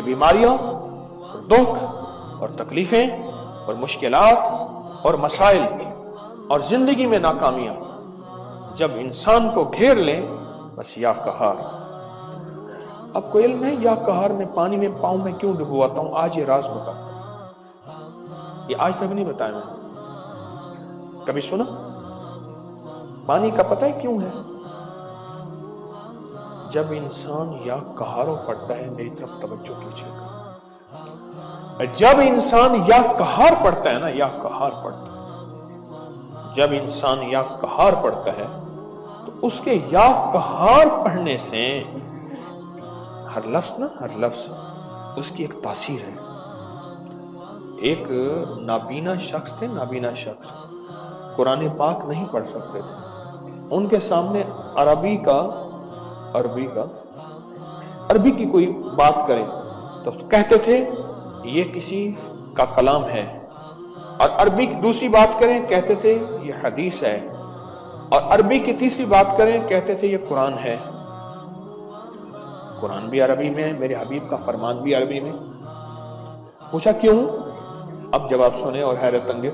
बीमारियां और दुख और तकलीफें और मुश्किलात और मसाइल और जिंदगी में नाकामियां जब इंसान को घेर लें, बस या कहर। आपको इल्म है या कहर में पानी में पाँव में क्यों डुबवाता हूं? आज ये राज बता, ये आज तक नहीं बताया मैंने, कभी सुना? पानी का पता है क्यों है? जब इंसान या कहारो पढ़ता है, मेरी तरफ तवज्जो कीजिएगा, जब इंसान या कहार पढ़ता है ना, या कहार पढ़ता है, जब इंसान या कहार पढ़ता है तो उसके या कहार पढ़ने से हर लफ्ज उसकी एक तासीर है। एक नाबीना शख्स थे, नाबीना शख्स कुरान पाक नहीं पढ़ सकते थे, उनके सामने अरबी की कोई बात करें तो कहते थे ये किसी का कलाम है, और अरबी की दूसरी बात करें कहते थे ये हदीस है, और अरबी की तीसरी बात करें कहते थे ये कुरान है। कुरान भी अरबी में है, मेरे हबीब का फरमान भी अरबी में। पूछा क्यों? अब जवाब सुने और हैरत अंगे।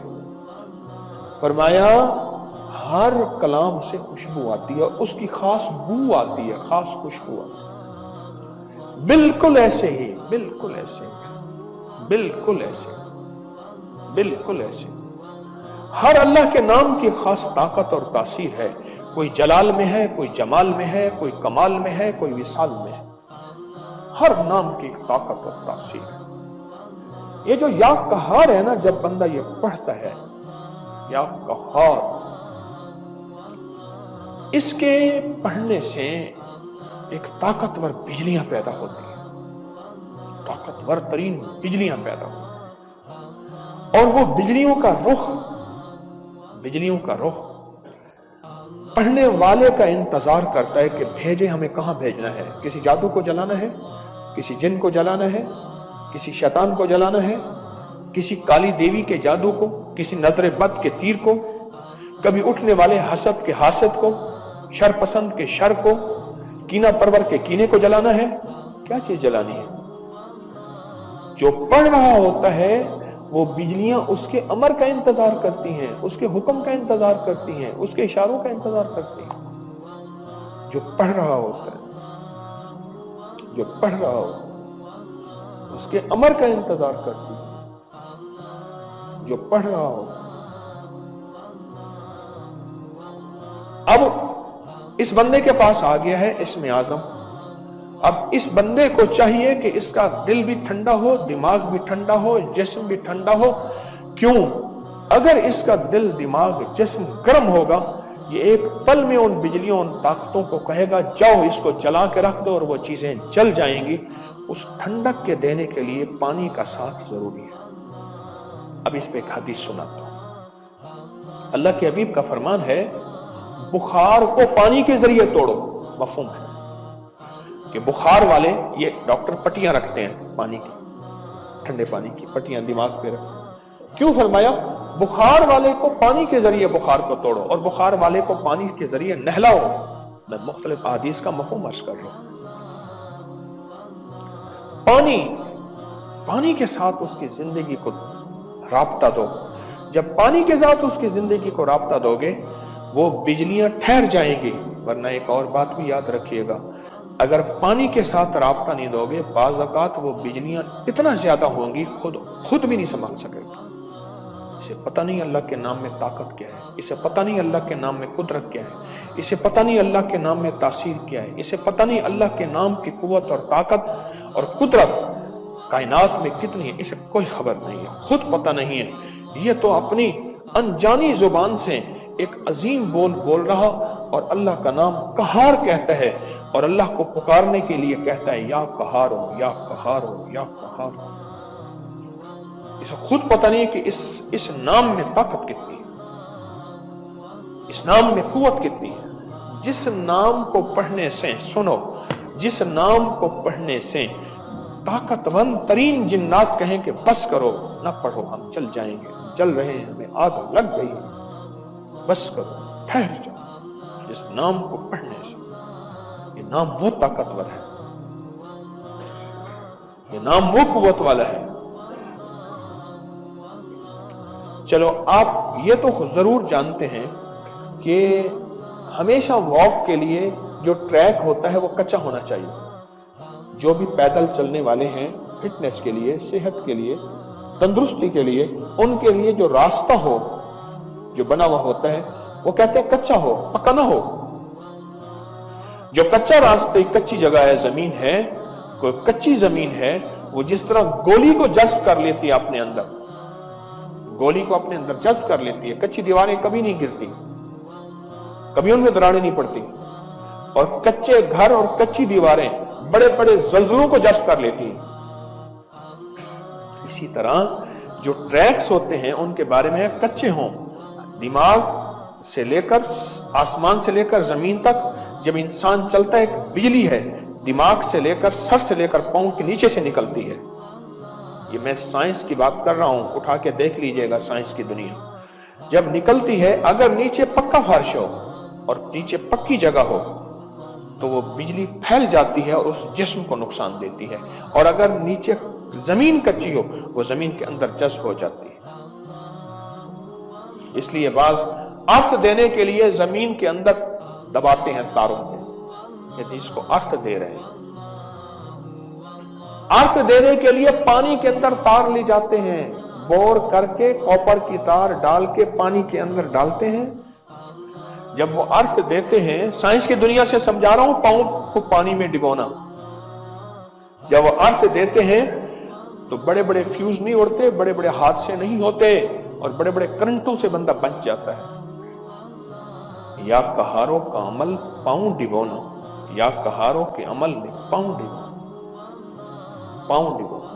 फरमाया हर कलाम से खुशबू आती है, उसकी खास बू आती है, खास खुशबू आती है। बिल्कुल ऐसे ही, बिल्कुल ऐसे, बिल्कुल ऐसे, बिल्कुल ऐसे हर अल्लाह के नाम की खास ताकत और तासीर है। कोई जलाल में है, कोई जमाल में है, कोई कमाल में है, कोई विसाल में है। हर नाम की ताकत और तासीर है। ये जो या कहार है ना, जब बंदा ये पढ़ता है या कहार, इसके पढ़ने से एक ताकतवर बिजलियां पैदा होती हैं, ताकतवर तरीन बिजलियां पैदा होती हैं, और वो बिजलियों का रुख पढ़ने वाले का इंतजार करता है कि भेजे, हमें कहां भेजना है। किसी जादू को जलाना है, किसी जिन को जलाना है, किसी शैतान को जलाना है, किसी काली देवी के जादू को, किसी नजर बद के तीर को, कभी उठने वाले हसद के हासद को, शर पसंद के शर को, कीना परवर के कीने को जलाना है। क्या चीज जलानी है? जो पढ़ रहा होता है वो बिजलियां उसके अमर का इंतजार करती हैं, उसके हुक्म का इंतजार करती हैं, उसके इशारों का इंतजार करती हैं। जो पढ़ रहा होता है, जो पढ़ रहा होता है उसके अमर का इंतजार करती है, जो पढ़ रहा होता है। अब इस बंदे के पास आ गया है इस्म आज़म। अब इस बंदे को चाहिए कि इसका दिल भी ठंडा हो, दिमाग भी ठंडा हो, जिस्म भी ठंडा हो। क्यों? अगर इसका दिल, दिमाग, जिस्म गर्म होगा, ये एक पल में उन बिजलियों, उन ताकतों को कहेगा जाओ इसको जला के रख दो, और वो चीजें जल जाएंगी। उस ठंडक के देने के लिए पानी का साथ जरूरी है। अब इस पे एक हदीस सुनाता हूं। अल्लाह के हबीब का फरमान है, बुखार को पानी के जरिए तोड़ो। मफहूम है कि बुखार वाले, ये डॉक्टर पट्टियां रखते हैं पानी की, ठंडे पानी की पट्टियां दिमाग पे रखते हैं। क्यों फरमाया? बुखार वाले को पानी के जरिए बुखार को तोड़ो, और बुखार वाले को पानी के जरिए नहलाओ। मैं मुख्तलिफ हदीस का मफहूम अर्ज कर रहा हूं। पानी के साथ उसकी जिंदगी को राब्ता दो। जब पानी के साथ उसकी जिंदगी को राब्ता दोगे, वो बिजलियां ठहर जाएंगी। वरना एक और बात भी याद रखिएगा, अगर पानी के साथ राब्ता नहीं दोगे, बाज़ औक़ात वो बिजलियां इतना ज्यादा होंगी खुद भी नहीं संभाल सकेगा। इसे पता नहीं अल्लाह के नाम में ताकत क्या है, इसे पता नहीं अल्लाह के नाम में कुदरत क्या है, इसे पता नहीं अल्लाह के नाम में तासीर क्या है, इसे पता नहीं अल्लाह के नाम की कुव्वत और ताकत और कुदरत कायनात में कितनी है, इसे कोई खबर नहीं है, खुद पता नहीं है। ये तो अपनी अनजानी जुबान से एक अजीम बोल रहा और अल्लाह का नाम कहार कहता है, और अल्लाह को पुकारने के लिए कहता है या कहार हो, या कहार हो, या कहार हो। इसे खुद पता नहीं कि इस नाम में ताकत कितनी है, इस नाम में कुव्वत कितनी है। जिस नाम को पढ़ने से, सुनो, जिस नाम को पढ़ने से ताकतवर तरीन जिन्नात कहें कि बस करो, ना पढ़ो, हम चल जाएंगे, जल रहे हैं, हमें आग लग गई, बस करो, ठहर जाओ। जिस नाम को पढ़ने से, ये नाम वो ताकतवर है। ये नाम वो कुव्वत वाला है। चलो, आप ये तो जरूर जानते हैं कि हमेशा वॉक के लिए जो ट्रैक होता है वो कच्चा होना चाहिए। जो भी पैदल चलने वाले हैं, फिटनेस के लिए, सेहत के लिए, तंदुरुस्ती के लिए, उनके लिए जो रास्ता हो, जो बना हुआ होता है, वो कहते हैं कच्चा हो, पक्का ना हो। जो कच्चा रास्ते, कच्ची जगह है, जमीन है, कोई कच्ची जमीन है, वो जिस तरह गोली को जज्ब कर लेती है अपने अंदर, गोली को अपने अंदर जज्ब कर लेती है। कच्ची दीवारें कभी नहीं गिरती, कभी उनमें दरारें नहीं पड़ती, और कच्चे घर और कच्ची दीवारें बड़े बड़े जल्जलों को जज्ब कर लेती हैं। इसी तरह जो ट्रैक्स होते हैं उनके बारे में कच्चे हों, दिमाग से लेकर आसमान से लेकर जमीन तक जब इंसान चलता है, एक बिजली है, दिमाग से लेकर सर से लेकर पांव के नीचे से निकलती है। ये मैं साइंस की बात कर रहा हूं, उठा के देख लीजिएगा साइंस की दुनिया। जब निकलती है, अगर नीचे पक्का फर्श हो और नीचे पक्की जगह हो तो वो बिजली फैल जाती है और उस जिस्म को नुकसान देती है, और अगर नीचे जमीन कच्ची हो वो जमीन के अंदर जज्ब हो जाती है। इसलिए बाज अर्थ देने के लिए जमीन के अंदर दबाते हैं तारों को, यदि इसको अर्थ दे रहे हैं। अर्थ देने के लिए पानी के अंदर तार ले जाते हैं, बोर करके कॉपर की तार डाल के पानी के अंदर डालते हैं। जब वो अर्थ देते हैं, साइंस की दुनिया से समझा रहा हूं, पांव को पानी में डिबोना। जब वो अर्थ देते हैं तो बड़े बड़े फ्यूज नहीं उड़ते, बड़े बड़े हादसे नहीं होते, और बड़े बड़े करंटों से बंदा बच जाता है। या कहारों का अमल पांव डिबोना, या कहारों के अमल में पांव डिबोना, पांव डिबोना,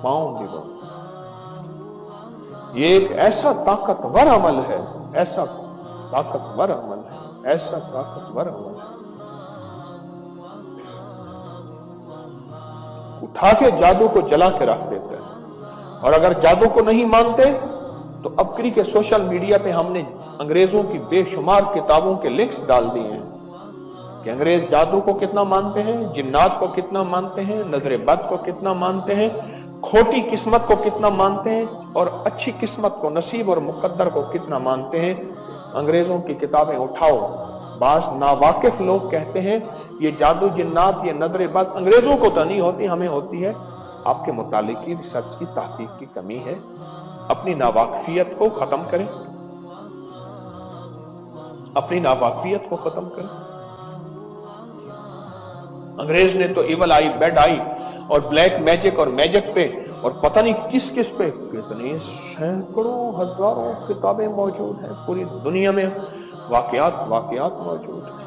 पांव डिबोना। ये एक ऐसा ताकतवर अमल है, ऐसा ताकतवर अमल है, ऐसा ताकतवर अमल है। उठा के जादू को जला के रख देते हैं। और अगर जादू को नहीं मानते तो अबकरी के सोशल मीडिया पे हमने अंग्रेजों की बेशुमार किताबों के लिंक्स डाल दिए हैं कि अंग्रेज जादू को कितना मानते हैं, जिन्नात को कितना मानते हैं, नजरे बद को कितना मानते हैं, खोटी किस्मत को कितना मानते हैं, और अच्छी किस्मत को, नसीब और मुकद्दर को कितना मानते हैं। अंग्रेजों की किताबें उठाओ, बास नावाकिफ लोग कहते हैं ये जादू, जिन्नात, ये नजरे बद अंग्रेजों को तो नहीं होती, हमें होती है। आपके मुतालिक की रिसर्च की तहकीक की कमी है। अपनी नावाकिफियत को खत्म करें, अपनी नावाकिफियत को खत्म करें। अंग्रेज ने तो इवल आई, बेड आई और ब्लैक मैजिक और मैजिक पे और पता नहीं किस किस पे कितनी सैकड़ों हजारों किताबें मौजूद हैं। पूरी दुनिया में वाकयात मौजूद हैं।